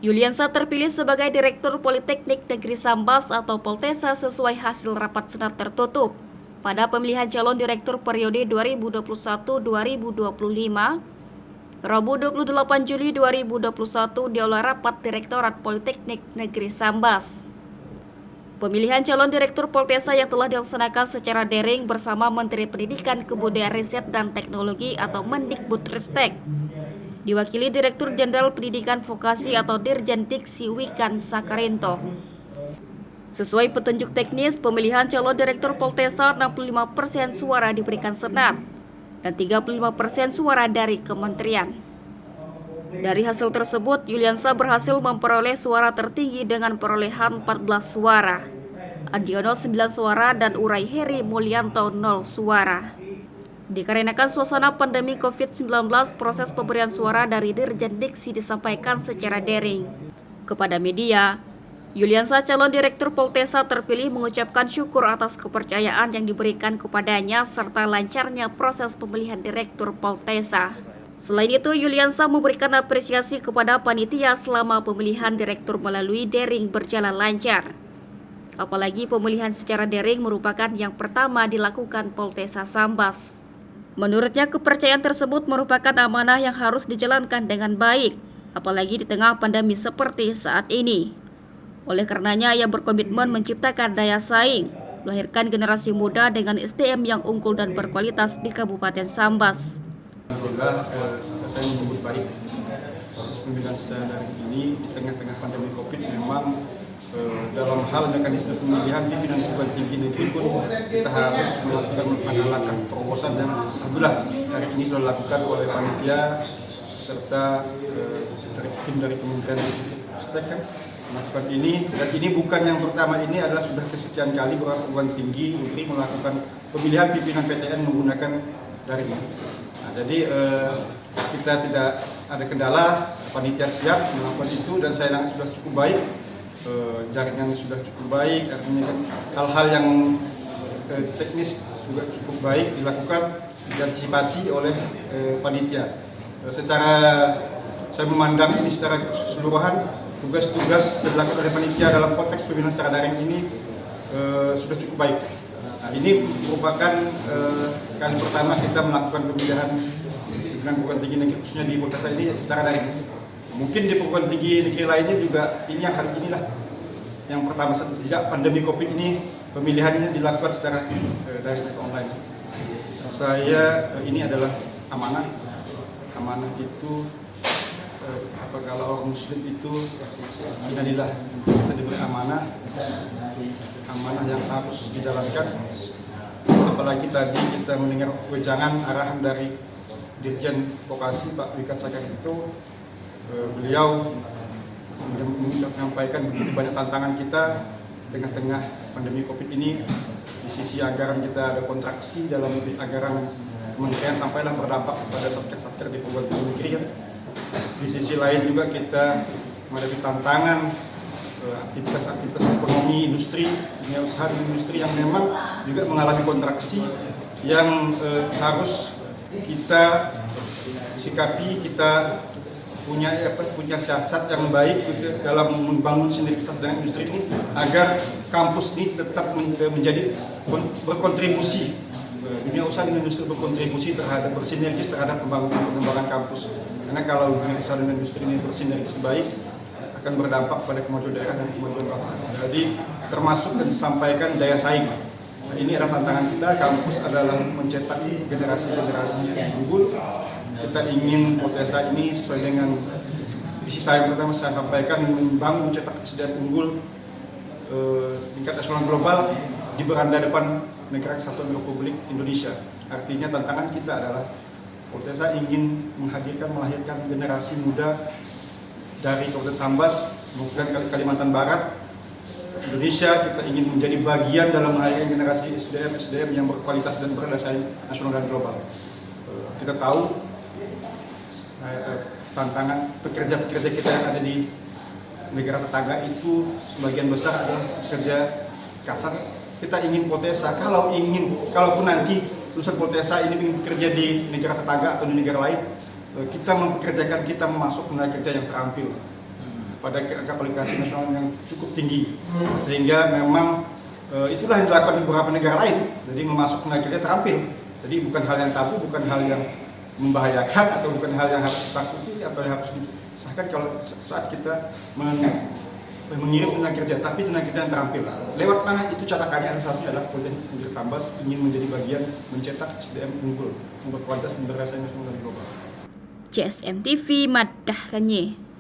Yuliansa terpilih sebagai Direktur Politeknik Negeri Sambas atau Poltesa sesuai hasil rapat senat tertutup. Pada pemilihan calon direktur periode 2021-2025, Rabu 28 Juli 2021 diolah rapat Direktorat Politeknik Negeri Sambas. Pemilihan calon direktur Poltesa yang telah dilaksanakan secara daring bersama Menteri Pendidikan, Kebudayaan, Riset, dan Teknologi atau Mendikbudristek. Diwakili Direktur Jenderal Pendidikan Vokasi atau Dirjen Diksi Wikan Sakarinto. Sesuai petunjuk teknis, pemilihan calon direktur Poltesa 65% suara diberikan Senat dan 35% suara dari kementerian. Dari hasil tersebut, Yuliansa berhasil memperoleh suara tertinggi dengan perolehan 14 suara, Adiono 9 suara, dan Urai Heri Mulyanto 0 suara. Dikarenakan suasana pandemi COVID-19, proses pemberian suara dari Dirjen Diksi disampaikan secara daring. Kepada media, Yuliansa calon direktur Poltesa terpilih mengucapkan syukur atas kepercayaan yang diberikan kepadanya serta lancarnya proses pemilihan direktur Poltesa. Selain itu, Yuliansa memberikan apresiasi kepada panitia selama pemilihan direktur melalui daring berjalan lancar. Apalagi pemilihan secara daring merupakan yang pertama dilakukan Poltesa Sambas. Menurutnya, kepercayaan tersebut merupakan amanah yang harus dijalankan dengan baik, apalagi di tengah pandemi seperti saat ini. Oleh karenanya, ia berkomitmen menciptakan daya saing, melahirkan generasi muda dengan SDM yang unggul dan berkualitas di Kabupaten Sambas. Alhamdulillah, saya menyambut baik proses pemilihan secara daring ini di tengah-tengah pandemi COVID. Memang dalam hal mekanisme pemilihan pimpinan perguruan tinggi negeri pun kita harus melakukan langkah terobosan yang alhamdulillah hari ini sudah dilakukan oleh panitia serta tim dari Kementerian Ristek melakukan ini. Dan ini bukan yang pertama, ini adalah sudah kesekian kali perguruan tinggi negeri melakukan pemilihan pimpinan PTN menggunakan daring. Nah, jadi kita tidak ada kendala, panitia siap melakukan itu dan saya rasa sudah cukup baik. Jaringan sudah cukup baik, artinya kan hal-hal yang teknis juga cukup baik dilakukan, diantisipasi oleh panitia. Secara saya memandang ini secara keseluruhan tugas-tugas yang dilakukan oleh panitia dalam konteks pemilihan secara daring ini sudah cukup baik. Nah, ini merupakan kali pertama kita melakukan pemilihan pimpinan perguruan tinggi negeri khususnya di Poltesa ini secara daring. Mungkin di perguruan tinggi negeri lainnya juga ini yang kali inilah yang pertama sejak pandemi COVID ini pemilihannya dilakukan secara daring online. Saya ini adalah amanah. Amanah itu kalau orang Muslim itu innalillah, kita diberi amanah yang harus dijalankan. Apalagi tadi kita mendengar wejangan arahan dari Dirjen Vokasi Pak Wikan Sakarinto. Beliau menyampaikan begitu banyak tantangan kita tengah-tengah pandemi COVID ini. Di sisi anggaran kita ada kontraksi dalam anggaran kementerian sampailah berdampak pada satker-satker di perguruan tinggi negeri. Di sisi lain juga kita menghadapi tantangan aktivitas ekonomi industri, dunia usaha industri yang memang juga mengalami kontraksi yang harus kita sikapi. Kita punya siasat yang baik gitu, dalam membangun sinergitas dengan industri ini agar kampus ini tetap menjadi berkontribusi, dunia usaha dan industri berkontribusi terhadap bersinergis terhadap pengembangan kampus. Karena kalau dunia usaha dan industri ini bersinergis baik akan berdampak pada kemajuan daerah dan kemajuan bangsa. Jadi termasuk dan disampaikan daya saing. Nah, ini adalah tantangan kita. Kampus adalah mencetak generasi-generasi yang unggul. Kita ingin Poltesa ini sesuai dengan visi saya yang pertama saya sampaikan, membangun mencetak SDM unggul tingkat nasional global di beranda depan negara kesatuan Republik Indonesia. Artinya tantangan kita adalah Poltesa ingin melahirkan generasi muda dari Kabupaten Sambas maupun Kalimantan Barat, Indonesia. Kita ingin menjadi bagian dalam melahirkan generasi SDM yang berkualitas dan berdaya saing nasional dan global. Kita tahu tantangan pekerja-pekerja kita yang ada di negara tetangga itu sebagian besar adalah pekerja kasar. Kita ingin Poltesa, kalaupun nanti lulusan Poltesa ini ingin bekerja di negara tetangga atau di negara lain, kita mempekerjakan, kita masuk tenaga kerja yang terampil. pada angka kualifikasi nasional yang cukup tinggi, sehingga memang itulah yang dilakukan di beberapa negara lain. Jadi memasuk tenaga kerja terampil. Jadi bukan hal yang tabu, bukan hal yang membahayakan, atau bukan hal yang harus ditakuti atau yang harus disahkan kalau saat kita mengirim tenaga kerja, tapi tenaga kerja yang terampil. Lewat mana itu cara kami satunya adalah Politeknik Negeri Sambas ingin menjadi bagian mencetak SDM unggul, berkualitas, berprestasi nasional dan global. CSM TV Madahkannya.